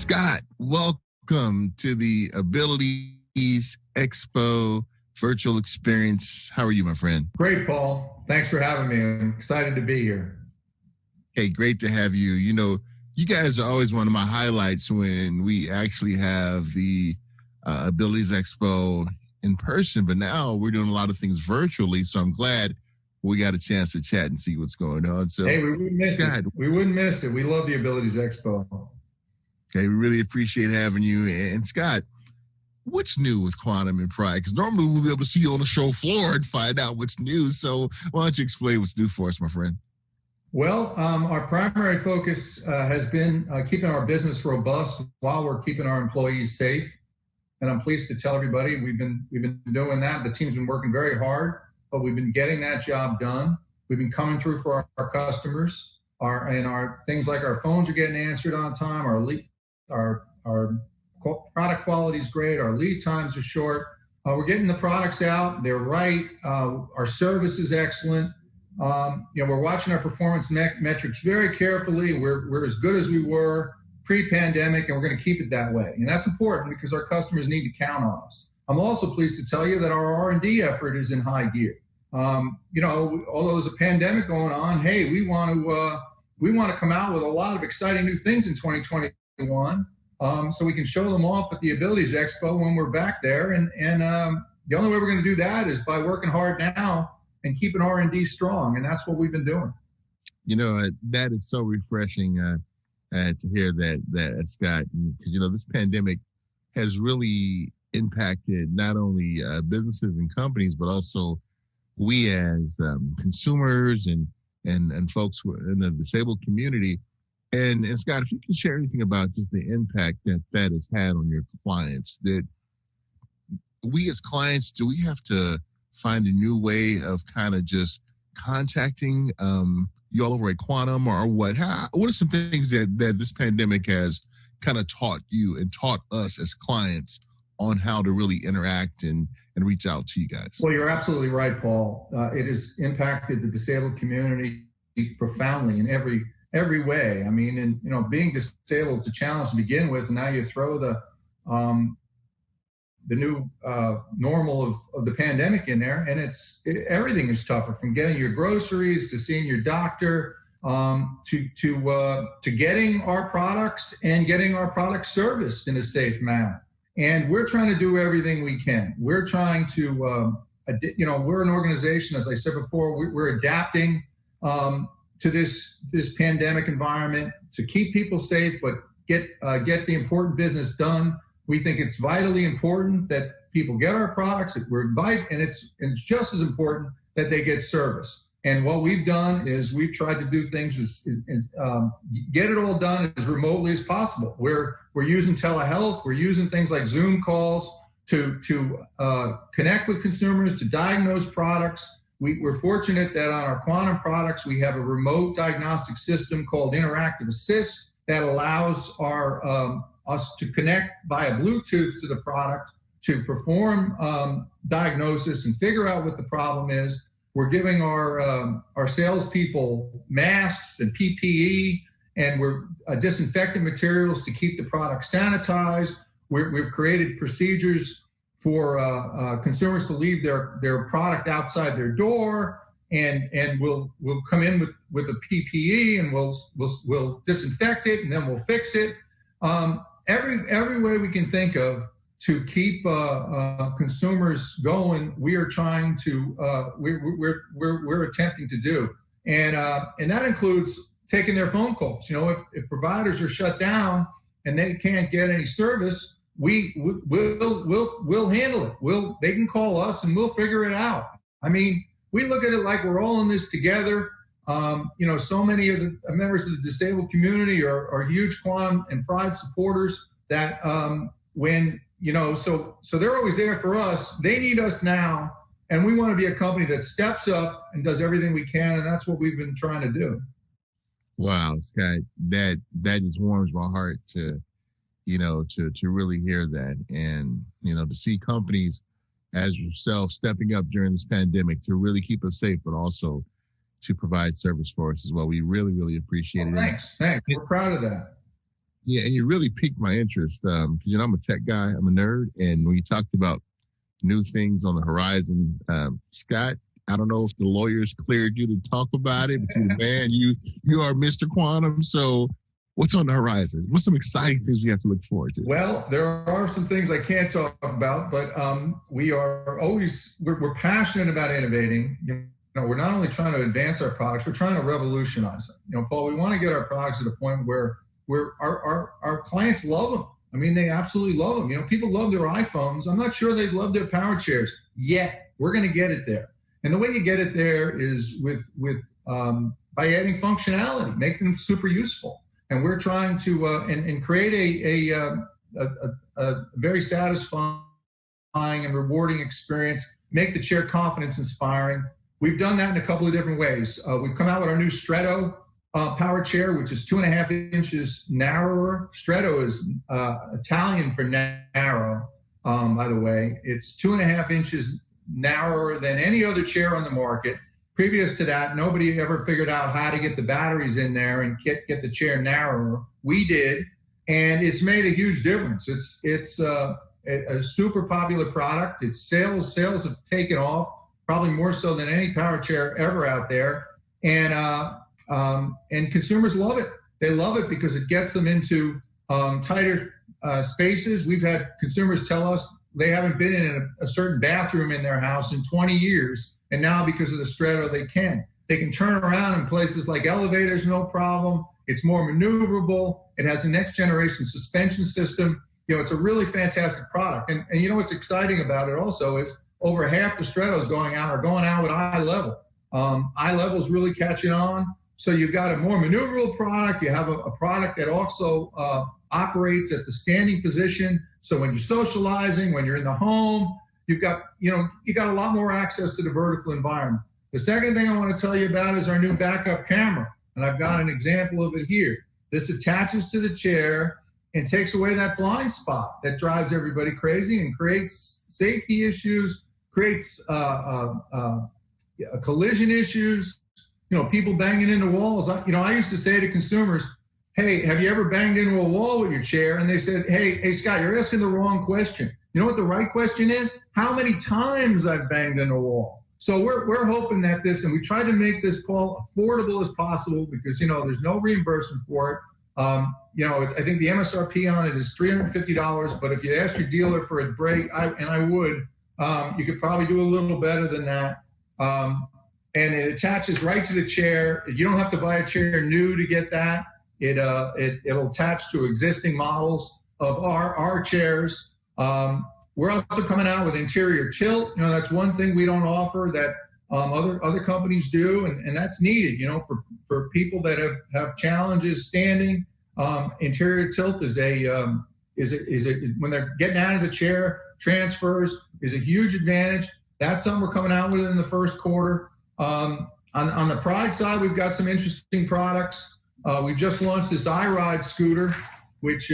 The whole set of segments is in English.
Scott, welcome to the Abilities Expo virtual experience. How are you, my friend? Great, Paul. Thanks for having me. I'm excited to be here. Hey, great to have you. You know, you guys are always one of my highlights when we actually have the Abilities Expo in person, but now we're doing a lot of things virtually, so I'm glad we got a chance to chat and see what's going on. So, hey, we wouldn't miss it. We wouldn't miss it. We love the Abilities Expo. Okay, we really appreciate having you. And Scott, what's new with Quantum and Pride? Because normally we'll be able to see you on the show floor and find out what's new. So why don't you explain what's new for us, my friend? Well, our primary focus has been keeping our business robust while we're keeping our employees safe. And I'm pleased to tell everybody we've been doing that. The team's been working very hard, but we've been getting that job done. We've been coming through for our customers. Our things like our phones are getting answered on time. Our product quality is great. Our lead times are short. We're getting the products out. They're right. Our service is excellent. We're watching our performance metrics very carefully. We're as good as we were pre-pandemic, and we're going to keep it that way. And that's important because our customers need to count on us. I'm also pleased to tell you that our R&D effort is in high gear. Although there's a pandemic going on, hey, we want to come out with a lot of exciting new things in 2021. So we can show them off at the Abilities Expo when we're back there. And the only way we're going to do that is by working hard now and keeping R&D strong. And that's what we've been doing. You know, that is so refreshing to hear that Scott, because, this pandemic has really impacted not only businesses and companies, but also we as consumers and folks in the disabled community. And Scott, if you can share anything about just the impact that has had on your clients, that we as clients, do we have to find a new way of kind of just contacting you all over at Quantum or what? What are some things that this pandemic has kind of taught you and taught us as clients on how to really interact and reach out to you guys? Well, you're absolutely right, Paul. It has impacted the disabled community profoundly in every way. I mean, and being disabled is a challenge to begin with, and now you throw the new normal of the pandemic in there, and everything is tougher, from getting your groceries to seeing your doctor, to getting our products and getting our products serviced in a safe manner. And we're trying to do everything we can. We're trying to, we're an organization, as I said before, we're adapting to this pandemic environment to keep people safe, but get the important business done. We think it's vitally important that people get our products. And it's just as important that they get service. And what we've done is we've tried to do things is get it all done as remotely as possible. We're using telehealth. We're using things like Zoom calls to connect with consumers, to diagnose products. We're fortunate that on our Quantum products, we have a remote diagnostic system called Interactive Assist that allows us to connect via Bluetooth to the product to perform diagnosis and figure out what the problem is. We're giving our salespeople masks and PPE, and we're disinfecting materials to keep the product sanitized. We've created procedures for consumers to leave their product outside their door, and we'll come in with a PPE, and we'll disinfect it, and then we'll fix it. Every way we can think of to keep consumers going, we are trying to we're attempting to do, and that includes taking their phone calls. If providers are shut down and they can't get any service, we'll handle it. They can call us and we'll figure it out. I mean, we look at it like we're all in this together. So many of the members of the disabled community are huge Quantum and Pride supporters that so they're always there for us. They need us now, and we want to be a company that steps up and does everything we can, and that's what we've been trying to do. Wow, Scott, that just warms my heart to really hear that, and to see companies as yourself stepping up during this pandemic to really keep us safe, but also to provide service for us as well. We really, really appreciate it. Thanks. We're proud of that. Yeah, and you really piqued my interest. 'Cause, I'm a tech guy. I'm a nerd. And when you talked about new things on the horizon, Scott, I don't know if the lawyers cleared you to talk about it, but you're the man. You are Mr. Quantum. So what's on the horizon? What's some exciting things we have to look forward to? Well, there are some things I can't talk about, but we're passionate about innovating. We're not only trying to advance our products, we're trying to revolutionize them. Paul, we want to get our products to the point where our clients love them. I mean, they absolutely love them. People love their iPhones. I'm not sure they love their power chairs yet. We're going to get it there. And the way you get it there is by adding functionality, making them super useful. And we're trying to and create a very satisfying and rewarding experience, make the chair confidence inspiring. We've done that in a couple of different ways. We've come out with our new Stretto power chair, which is 2.5 inches narrower. Stretto is Italian for narrow, by the way. It's 2.5 inches narrower than any other chair on the market. Previous to that, nobody ever figured out how to get the batteries in there and get the chair narrower. We did, and it's made a huge difference. It's a super popular product. Its sales have taken off, probably more so than any power chair ever out there, and consumers love it. They love it because it gets them into tighter spaces. We've had consumers tell us they haven't been in a certain bathroom in their house in 20 years. And now because of the Stretto, they can. They can turn around in places like elevators, no problem. It's more maneuverable. It has the next generation suspension system. It's a really fantastic product. And what's exciting about it also is over half the Strettos going out with eye level. Eye level is really catching on. So you've got a more maneuverable product. You have a product that also operates at the standing position. So when you're socializing, when you're in the home, you got a lot more access to the vertical environment. The second thing I want to tell you about is our new backup camera. And I've got an example of it here. This attaches to the chair and takes away that blind spot that drives everybody crazy and creates safety issues, creates collision issues, people banging into walls. I used to say to consumers, hey, have you ever banged into a wall with your chair? And they said, hey, Scott, you're asking the wrong question. You know what the right question is? How many times I've banged in a wall? So we're hoping that and we try to make this, Paul, affordable as possible because, there's no reimbursement for it. I think the MSRP on it is $350, but if you ask your dealer for a break, I would, you could probably do a little better than that. And it attaches right to the chair. You don't have to buy a chair new to get that. It'll attach to existing models of our chairs. We're also coming out with interior tilt. That's one thing we don't offer that other companies do, and that's needed. For people that have challenges standing. Interior tilt is when they're getting out of the chair, transfers is a huge advantage. That's something we're coming out with in the first quarter. On the Pride side, we've got some interesting products. We've just launched this iRide scooter, which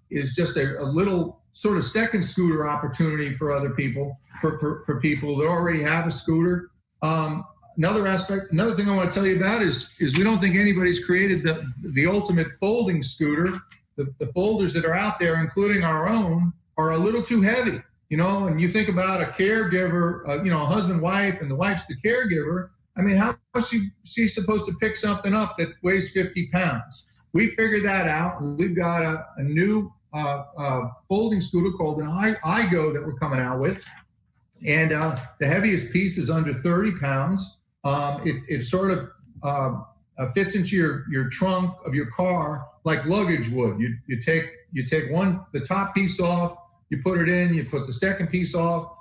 is just a little sort of second scooter opportunity for other people, for people that already have a scooter. Another thing I want to tell you about is we don't think anybody's created the ultimate folding scooter. The folders that are out there, including our own, are a little too heavy. And you think about a caregiver, a husband, wife, and the wife's the caregiver. I mean, how is she supposed to pick something up that weighs 50 pounds? We figured that out. We've got a new folding scooter called an iGo that we're coming out with. And the heaviest piece is under 30 pounds. It sort of fits into your trunk of your car like luggage would. You take the top piece off, you put it in, you put the second piece off,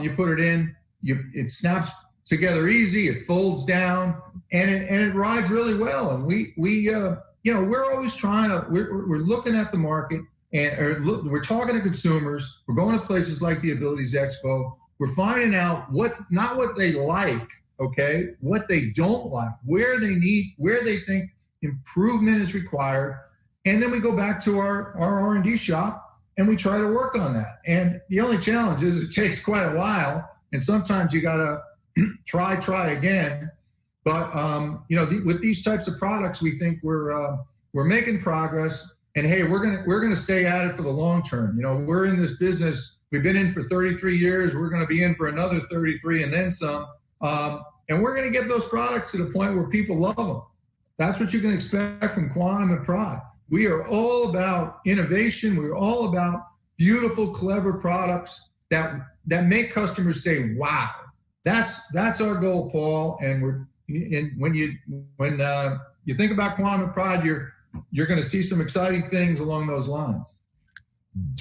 you put it in, it snaps together easy, it folds down, and it rides really well. And we're always trying to, we're looking at the market, we're talking to consumers, we're going to places like the Abilities Expo, we're finding out not what they like, okay, what they don't like, where they think improvement is required, and then we go back to our R&D shop and we try to work on that. And the only challenge is it takes quite a while, and sometimes you gotta try again. But with these types of products, we think we're making progress. And hey, we're gonna stay at it for the long term. You know, we're in this business. We've been in for 33 years. We're going to be in for another 33 and then some. And we're going to get those products to the point where people love them. That's what you can expect from Quantum and Prod. We are all about innovation. We're all about beautiful, clever products that make customers say, "Wow." That's our goal, Paul. And when you think about Quantum and Prod, you're going to see some exciting things along those lines.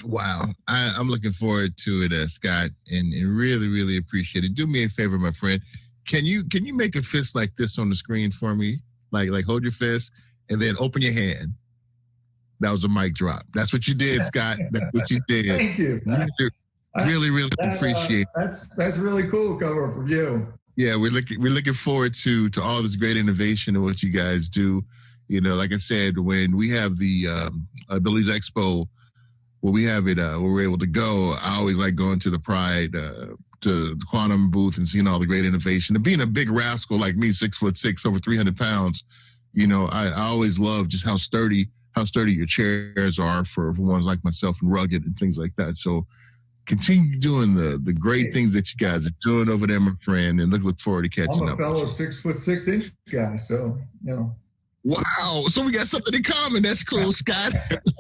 Wow. I'm looking forward to it, Scott, and really, really appreciate it. Do me a favor, my friend. Can you make a fist like this on the screen for me? Like hold your fist and then open your hand. That was a mic drop. That's what you did, Scott. That's what you did. Thank you. Really, really appreciate it. That's really cool, Cover, from you. Yeah, we're looking forward to all this great innovation and what you guys do. You know, like I said, when we have the Abilities Expo, when we have it, where we're able to go, I always like going to the Pride, to the Quantum booth and seeing all the great innovation. And being a big rascal like me, 6'6", over 300 pounds, you know, I always love just how sturdy your chairs are for ones like myself and rugged and things like that. So continue doing the great things that you guys are doing over there, my friend, and look forward to catching up. I'm a fellow 6'6" guy, so you know. Wow. So we got something in common. That's cool, Scott.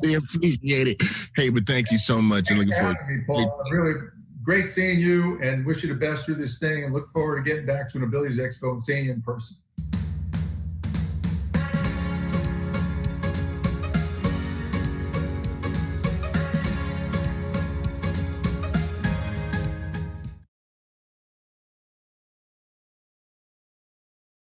We appreciate it. Hey, but thank you so much. And looking forward to me, Paul. Really great seeing you and wish you the best through this thing and look forward to getting back to an Abilities Expo and seeing you in person.